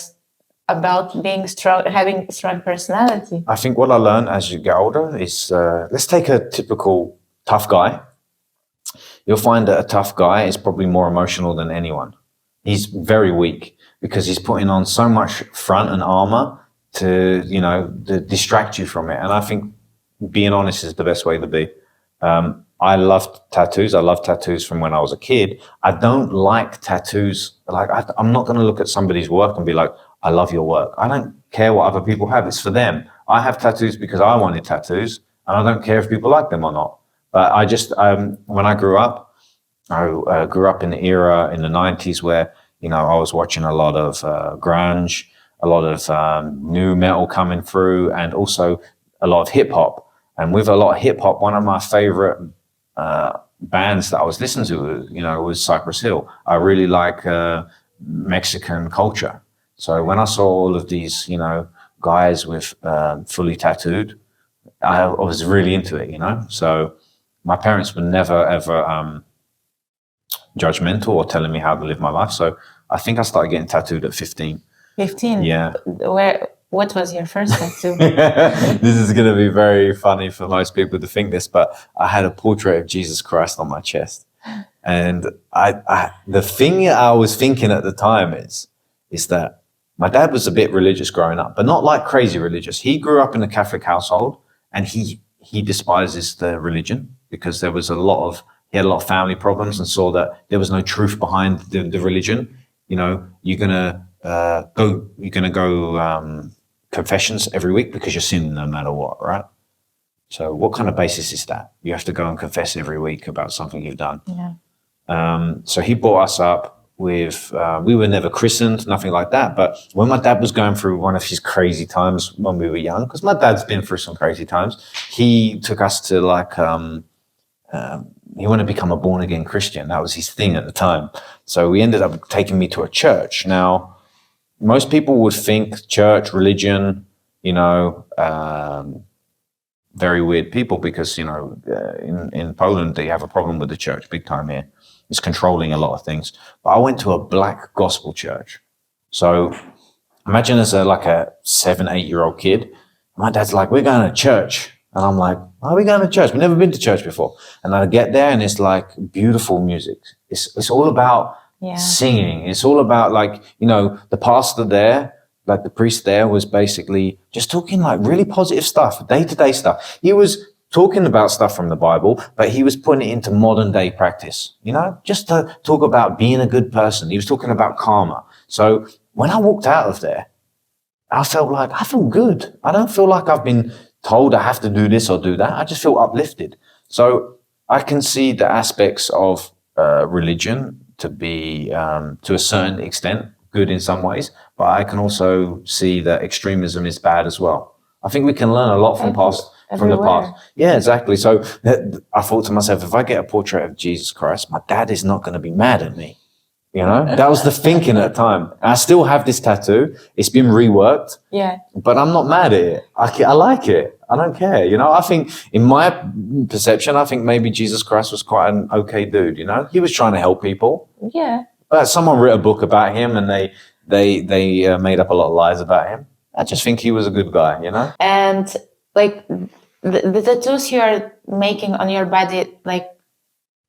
about being strong, having a strong personality.
I think what I learned as you get older is, let's take a typical tough guy. You'll find that a tough guy is probably more emotional than anyone. He's very weak because he's putting on so much front and armor to distract you from it. And I think being honest is the best way to be. I loved tattoos. I love tattoos from when I was a kid. I don't like tattoos. Like I'm not going to look at somebody's work and be like, I love your work. I don't care what other people have. It's for them. I have tattoos because I wanted tattoos, and I don't care if people like them or not. But I just, when I grew up in the era in the 90s where, I was watching a lot of grunge, a lot of new metal coming through, and also a lot of hip hop. And with a lot of hip hop, one of my favorite bands that I was listening to, was Cypress Hill. I really like Mexican culture. So when I saw all of these, guys with fully tattooed, I was really into it, So my parents were never, ever judgmental or telling me how to live my life. So I think I started getting tattooed at 15.
15?
Yeah.
What was your first tattoo?
This is going to be very funny for most people to think this, but I had a portrait of Jesus Christ on my chest. And the thing I was thinking at the time is that my dad was a bit religious growing up, but not like crazy religious. He grew up in a Catholic household, and he despises the religion because he had a lot of family problems and saw that there was no truth behind the religion. You're gonna go confessions every week because you're sinning no matter what, right? So what kind of basis is that? You have to go and confess every week about something you've done.
Yeah.
So he brought us up with, we were never christened, nothing like that. But when my dad was going through one of his crazy times when we were young, because my dad's been through some crazy times, he took us to he wanted to become a born again Christian. That was his thing at the time. So we ended up taking me to a church. Now, most people would think church, religion, very weird people because, in Poland, they have a problem with the church big time here. It's controlling a lot of things. But I went to a black gospel church. So imagine as a 7, 8-year-old kid, my dad's like, we're going to church. And I'm like, why are we going to church? We've never been to church before. And I get there and it's like beautiful music. It's all about singing. It's all about the pastor there, like the priest there was basically just talking like really positive stuff, day-to-day stuff. He was talking about stuff from the Bible, but he was putting it into modern day practice, just to talk about being a good person. He was talking about karma. So when I walked out of there, I feel good. I don't feel like I've been told I have to do this or do that. I just feel uplifted. So I can see the aspects of religion to be, to a certain extent, good in some ways, but I can also see that extremism is bad as well. I think we can learn a lot from the past. Yeah, exactly. So I thought to myself, if I get a portrait of Jesus Christ, my dad is not going to be mad at me. That was the thinking at the time. I still have this tattoo. It's been reworked.
Yeah.
But I'm not mad at it. I like it. I don't care. I think in my perception, I think maybe Jesus Christ was quite an okay dude. He was trying to help people.
Yeah.
But someone wrote a book about him and they made up a lot of lies about him. I just think he was a good guy,
And the tattoos you are making on your body,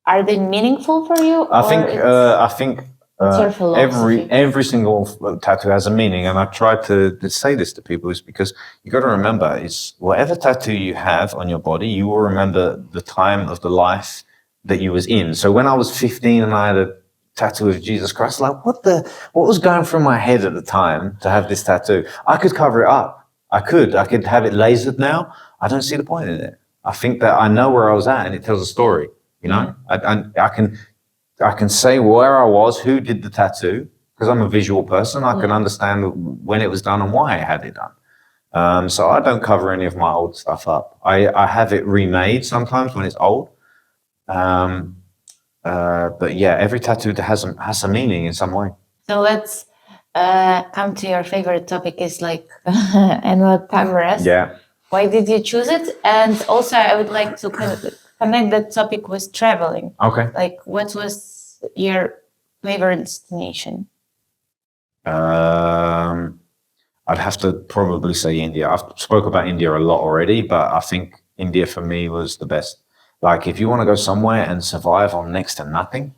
are they meaningful for you?
I think
philosophy?
every single tattoo has a meaning, and I try to say this to people is because you got to remember is whatever tattoo you have on your body, you will remember the time of the life that you was in. So when I was 15 and I had a tattoo of Jesus Christ, what was going through my head at the time to have this tattoo? I could cover it up. I could have it lasered now. I don't see the point in it. I think that I know where I was at and it tells a story. I can say where I was, who did the tattoo, because I'm a visual person. I can understand when it was done and why I had it done. So I don't cover any of my old stuff up. I have it remade sometimes when it's old. But yeah, every tattoo has a meaning in some way.
So let's come to your favorite topic is annual time rest.
Yeah.
Why did you choose it? And also I would like to connect that topic with traveling.
Okay.
What was your favorite destination?
I'd have to probably say India. I've spoke about India a lot already, but I think India for me was the best. If you want to go somewhere and survive on next to nothing,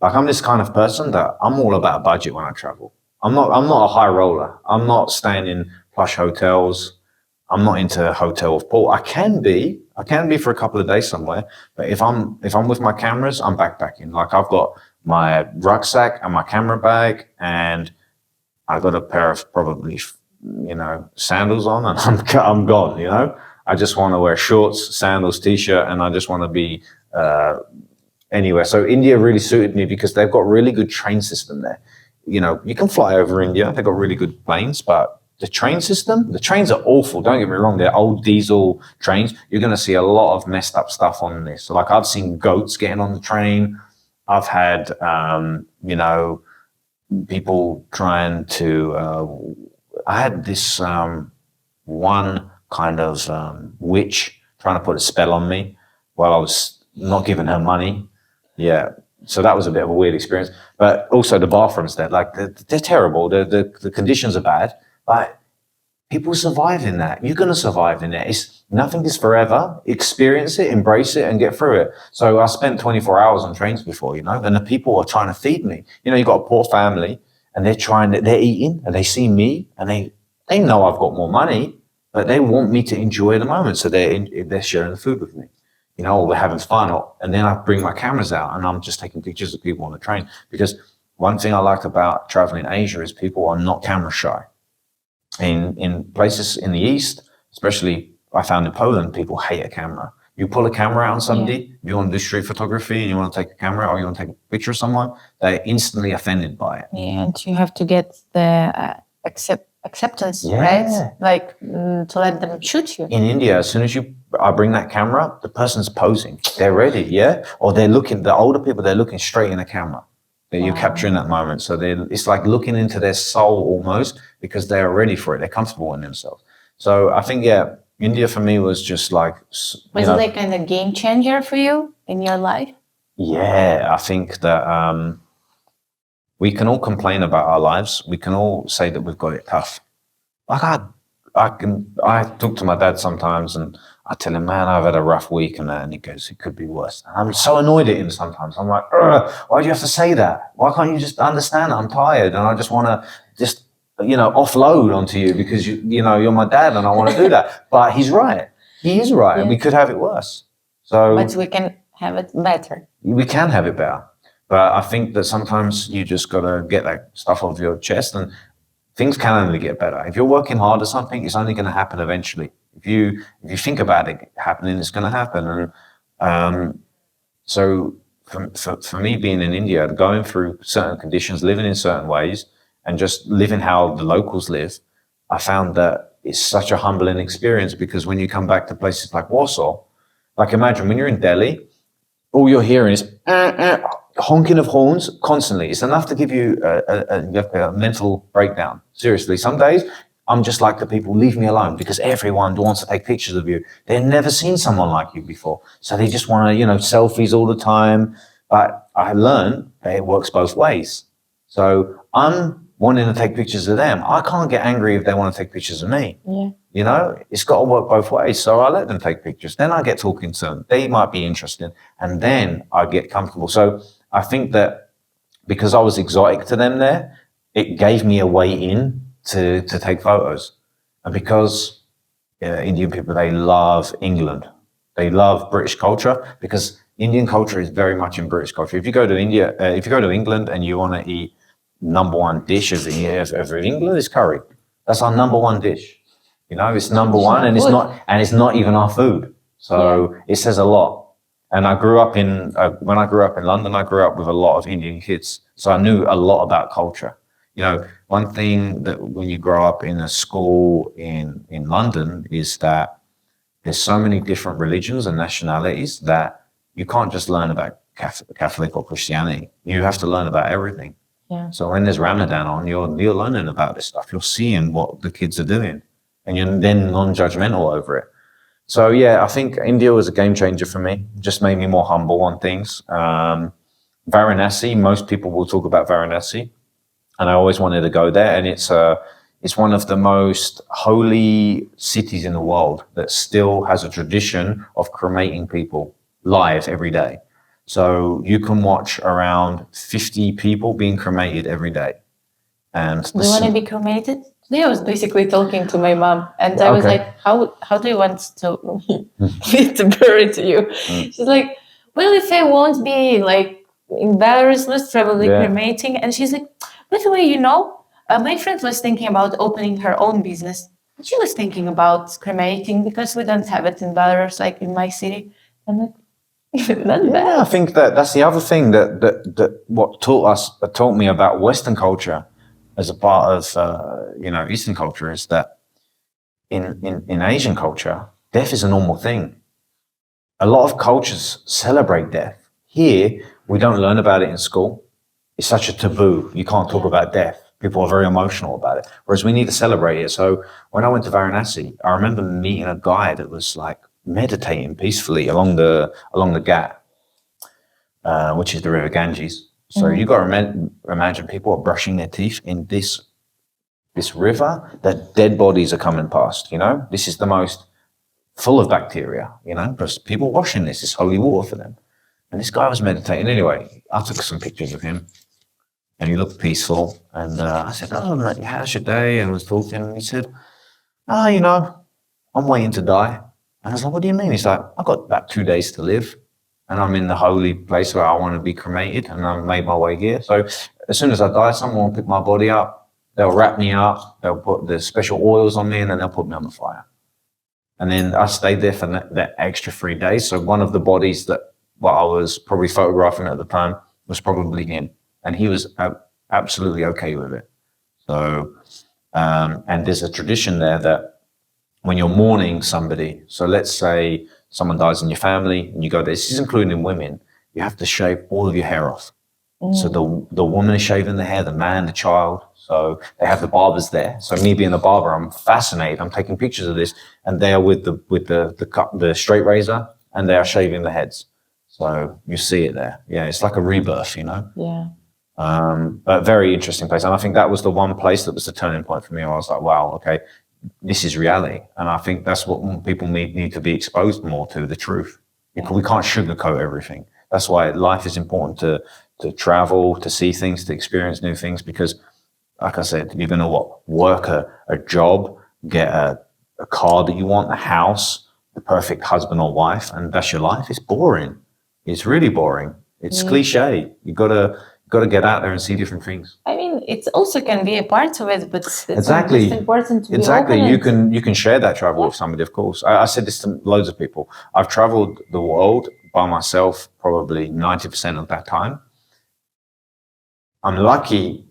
I'm this kind of person that I'm all about budget when I travel. I'm not a high roller. I'm not staying in plush hotels. I'm not into hotel of pool. I can be. I can be for a couple of days somewhere, but if I'm with my cameras, I'm backpacking. Like I've got my rucksack and my camera bag, and I got a pair of probably, sandals on, and I'm gone. I just want to wear shorts, sandals, t-shirt, and I just want to be anywhere. So India really suited me because they've got really good train system there. You can fly over India. They've got really good planes, but the trains are awful. Don't get me wrong. They're old diesel trains. You're going to see a lot of messed up stuff on this. So like I've seen goats getting on the train. I've had, people trying to, I had this one kind of witch trying to put a spell on me while I was not giving her money. Yeah. So that was a bit of a weird experience. But also the bathrooms there, like they're terrible. The conditions are bad. But people survive in that. You're going to survive in it. Nothing is forever. Experience it, embrace it, and get through it. So I spent 24 hours on trains before, and the people are trying to feed me. You've got a poor family, and they're eating, and they see me, and they know I've got more money, but they want me to enjoy the moment. So they're sharing the food with me, or we're having fun. And then I bring my cameras out, and I'm just taking pictures of people on the train. Because one thing I like about traveling Asia is people are not camera shy. In places in the East, especially I found in Poland, people hate a camera. You pull a camera out on somebody, if you want to do street photography and you want to take a camera or you want to take a picture of someone, they're instantly offended by it.
Yeah, and you have to get the acceptance, right? Like to let them shoot you.
In India, as soon as I bring that camera, the person's posing. They're ready, yeah? Or the older people, they're looking straight in the camera. You're capturing that moment. So it's like looking into their soul almost because they're ready for it. They're comfortable in themselves. So I think, India for me was just like...
Was it like kind of game changer for you in your life? Yeah,
I think that we can all complain about our lives. We can all say that we've got it tough. Like I talk to my dad sometimes and I tell him, man, I've had a rough week and that, and he goes, it could be worse. And I'm so annoyed at him sometimes. I'm like, why do you have to say that? Why can't you just understand I'm tired and I just want to just, offload onto you because you're my dad and I want to do that. But he's right. He is right. Yeah. We could have it worse.
But we can have it better.
We can have it better. But I think that sometimes you just got to get that stuff off your chest and things can only get better. If you're working hard at something, it's only going to happen eventually. If you think about it happening, it's going to happen. And so for me being in India, going through certain conditions, living in certain ways, and just living how the locals live, I found that it's such a humbling experience because when you come back to places like Warsaw, like imagine when you're in Delhi, all you're hearing is honking of horns constantly. It's enough to give you a mental breakdown. Seriously, some days I'm just like the people, leave me alone because everyone wants to take pictures of you. They've never seen someone like you before. So they just want to, selfies all the time. But I learned that it works both ways. So I'm wanting to take pictures of them. I can't get angry if they want to take pictures of me. Yeah. It's got to work both ways. So I let them take pictures. Then I get talking to them. They might be interested. And then I get comfortable. So I think that because I was exotic to them there, it gave me a way in to take photos. And because Indian people, they love England. They love British culture because Indian culture is very much in British culture. If you go to India, if you go to England and you want to eat number one dish of England is curry. That's our number one dish. It's number one and it's not even our food. So it says a lot. And I grew up when I grew up in London, I grew up with a lot of Indian kids. So I knew a lot about culture. One thing that when you grow up in a school in London is that there's so many different religions and nationalities that you can't just learn about Catholic or Christianity. You have to learn about everything.
Yeah.
So when there's Ramadan on, you're learning about this stuff. You're seeing what the kids are doing and you're then non-judgmental over it. So yeah, I think India was a game changer for me. Just made me more humble on things. Varanasi, most people will talk about Varanasi. And I always wanted to go there. And it's one of the most holy cities in the world that still has a tradition of cremating people live every day. So you can watch around 50 people being cremated every day. And
do you want to be cremated Today I was basically talking to my mom, and I was
Okay.
like, "How do you want to me to bury to you?" She's like, "Well, if I won't be like in Belarus, most probably
Yeah.
cremating." And she's like, "By the way, my friend was thinking about opening her own business. She was thinking about cremating because we don't have it in Belarus, like in my city." I'm like, "Not
Yeah, I
bad."
think that's the other thing that what taught me about Western culture as a part of Eastern culture is that in Asian culture, death is a normal thing. A lot of cultures celebrate death. Here, we don't learn about it in school. It's such a taboo. You can't talk about death. People are very emotional about it, whereas we need to celebrate it. So when I went to Varanasi, I remember meeting a guy that was like meditating peacefully along the Ghat, which is the river Ganges. So you got to imagine people are brushing their teeth in this river that dead bodies are coming past. This is the most full of bacteria. Because people washing this. It's holy water for them. And this guy was meditating. Anyway, I took some pictures of him, and he looked peaceful. And I said, "Oh, mate, how's your day?" And was talking. And he said, "Oh, I'm waiting to die." And I was like, "What do you mean?" He's like, "I've got about 2 days to live. And I'm in the holy place where I want to be cremated, and I've made my way here. So as soon as I die, someone will pick my body up, they'll wrap me up, they'll put the special oils on me, and then they'll put me on the fire." And then I stayed there for that extra 3 days. So one of the bodies that I was probably photographing at the time was probably him, and he was absolutely okay with it. So, and there's a tradition there that when you're mourning somebody, so let's say someone dies in your family and you go there, this is including women, you have to shave all of your hair off. So the woman is shaving the hair, the man, the child. So they have the barbers there. So me being a barber, I'm fascinated. I'm taking pictures of this, and they are with the straight razor, and they are shaving the heads. So you see it there. Yeah, it's like a rebirth,
Yeah.
But very interesting place. And I think that was the one place that was the turning point for me. I was like, wow, okay, this is reality. And I think that's what people need to be exposed more to, the truth. Because we can't sugarcoat everything. That's why life is important to travel, to see things, to experience new things, because like I said, you're going to work a job, get a car that you want, a house, the perfect husband or wife, and that's your life. It's boring. It's really boring. It's cliche. You got to get out there and see different things.
I mean, it also can be a part of it, but it's
Exactly.
important to be
Exactly.
open.
You can share that travel with somebody, of course. I said this to loads of people. I've traveled the world by myself probably 90% of that time. I'm lucky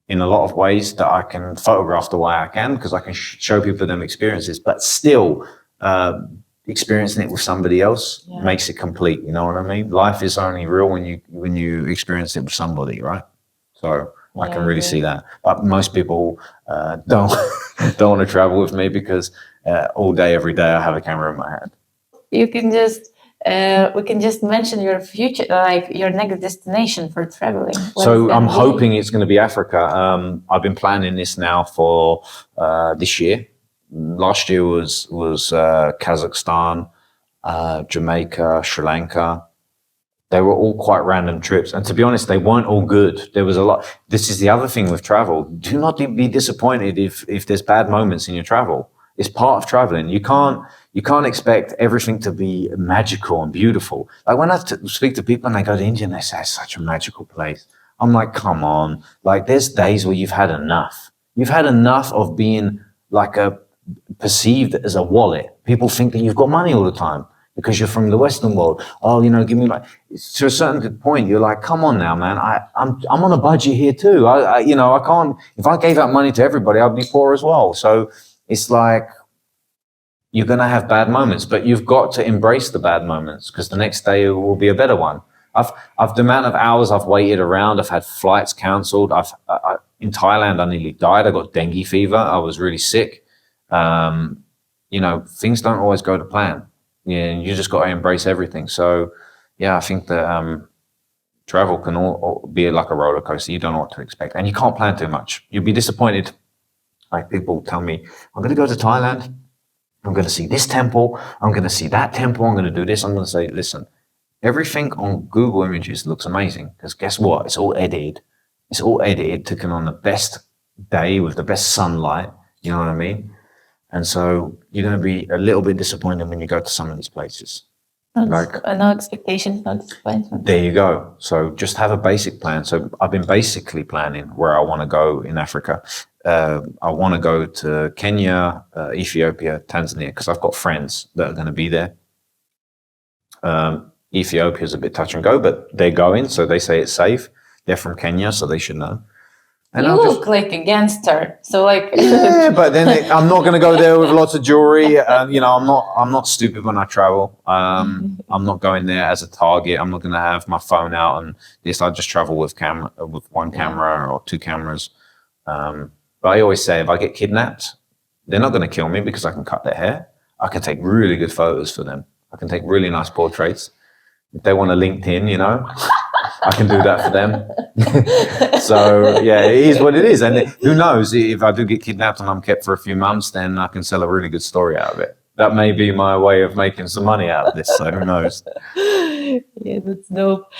in a lot of ways that I can photograph the way I can, because I can show people them experiences, but still experiencing it with somebody else makes it complete. You know what I mean? Life is only real when you experience it with somebody, right? So I can really see that. But most people don't want to travel with me because all day, every day, I have a camera in my hand.
You can just we can just mention your future, like your next destination for traveling.
So I'm hoping it's going to be Africa. I've been planning this now for this year. Last year was Kazakhstan, Jamaica, Sri Lanka. They were all quite random trips. And to be honest, they weren't all good. There was a lot. This is the other thing with travel. Do not be disappointed if there's bad moments in your travel. It's part of traveling. You can't expect everything to be magical and beautiful. Like when I speak to people and they go to India and they say, it's such a magical place. I'm like, come on. Like there's days where you've had enough. You've had enough of being like perceived as a wallet. People think that you've got money all the time because you're from the Western world. Oh, give me like, to a certain point, you're like, come on now, man. I'm on a budget here too. I can't, if I gave out money to everybody, I'd be poor as well. So it's like, you're going to have bad moments, but you've got to embrace the bad moments because the next day will be a better one. I've the amount of hours I've waited around, I've had flights cancelled. In Thailand, I nearly died. I got dengue fever. I was really sick. Things don't always go to plan. Yeah, and you just got to embrace everything. So, yeah, I think that travel can all be like a roller coaster. You don't know what to expect, and you can't plan too much. You'll be disappointed. Like people tell me, I'm going to go to Thailand. I'm going to see this temple. I'm going to see that temple. I'm going to do this. I'm going to say, listen, everything on Google Images looks amazing because guess what? It's all edited. It's all edited, taken on the best day with the best sunlight. You know what I mean? And so you're going to be a little bit disappointed when you go to some of these places.
No expectations, no disappointment.
There you go. So just have a basic plan. So I've been basically planning where I want to go in Africa. I want to go to Kenya, Ethiopia, Tanzania, because I've got friends that are going to be there. Ethiopia is a bit touch and go, but they're going, so they say it's safe. They're from Kenya, so they should know. And
you look like a gangster, so like
yeah, but then I'm not going to go there with lots of jewelry. You know, I'm not stupid when I travel. I'm not going there as a target. I'm not going to have my phone out and this. I just travel with one camera or two cameras. But I always say if I get kidnapped, they're not going to kill me because I can cut their hair. I can take really good photos for them. I can take really nice portraits. If they want a LinkedIn, you know, I can do that for them. So yeah, it is what it is. And who knows, if I do get kidnapped and I'm kept for a few months, then I can sell a really good story out of it. That may be my way of making some money out of this. So who knows?
Yeah, that's dope.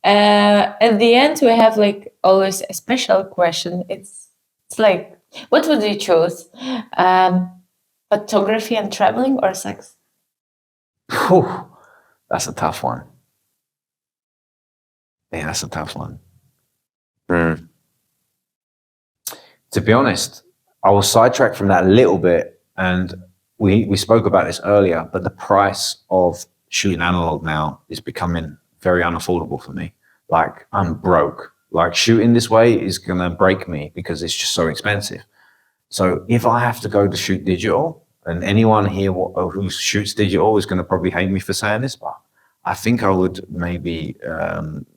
At the end, we have like always a special question. It's like, what would you choose? Photography and traveling or sex?
Whew, that's a tough one. Yeah, that's a tough one. To be honest, I was sidetracked from that a little bit, and we spoke about this earlier, but the price of shooting analog now is becoming very unaffordable for me. Like, I'm broke. Like, shooting this way is going to break me because it's just so expensive. So if I have to go to shoot digital, and anyone here who shoots digital is going to probably hate me for saying this, but I think I would maybe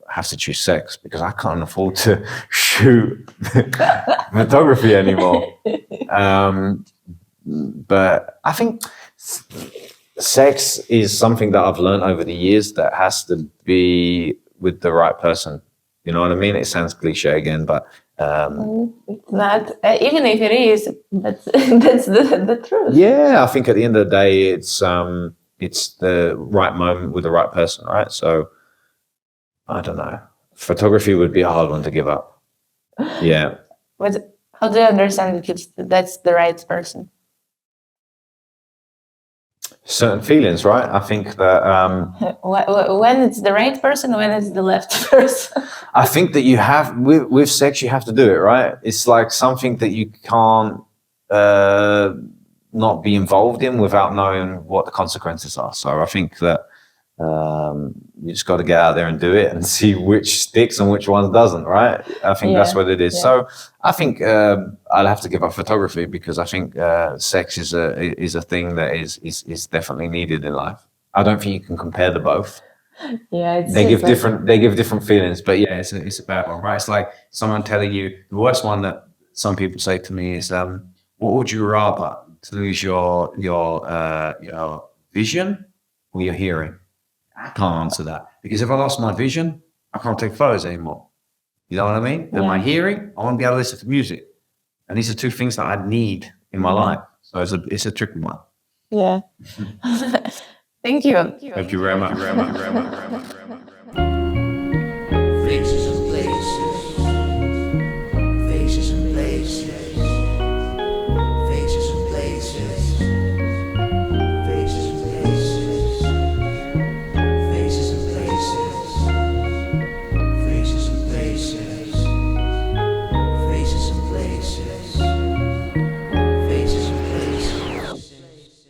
have to choose sex because I can't afford to shoot photography anymore. But I think sex is something that I've learned over the years that has to be with the right person. You know what I mean? It sounds cliche again, but
it's not. Even if it is, that's the truth.
Yeah, I think at the end of the day, it's the right moment with the right person, right? So I don't know. Photography would be a hard one to give up. Yeah.
How do you understand that that's the right person?
Certain feelings, right? I think that
when it's the right person, when it's the left person.
I think that you have with sex, you have to do it, right? It's like something that you can't not be involved in without knowing what the consequences are. So I think that you just got to get out there and do it and see which sticks and which ones doesn't, right? I think that's what it is. Yeah. So I think I'll have to give up photography because I think sex is a thing that is definitely needed in life. I don't think you can compare the both.
Yeah,
they give different feelings, but yeah, it's a bad one, right? It's like someone telling you, the worst one that some people say to me is, what would you rather, to lose your vision or your hearing? I can't answer that because if I lost my vision, I can't take photos anymore. You know what I mean? And my hearing, I want to be able to listen to music. And these are two things that I need in my life. So it's a tricky one.
Yeah. Thank you.
Thank you very much.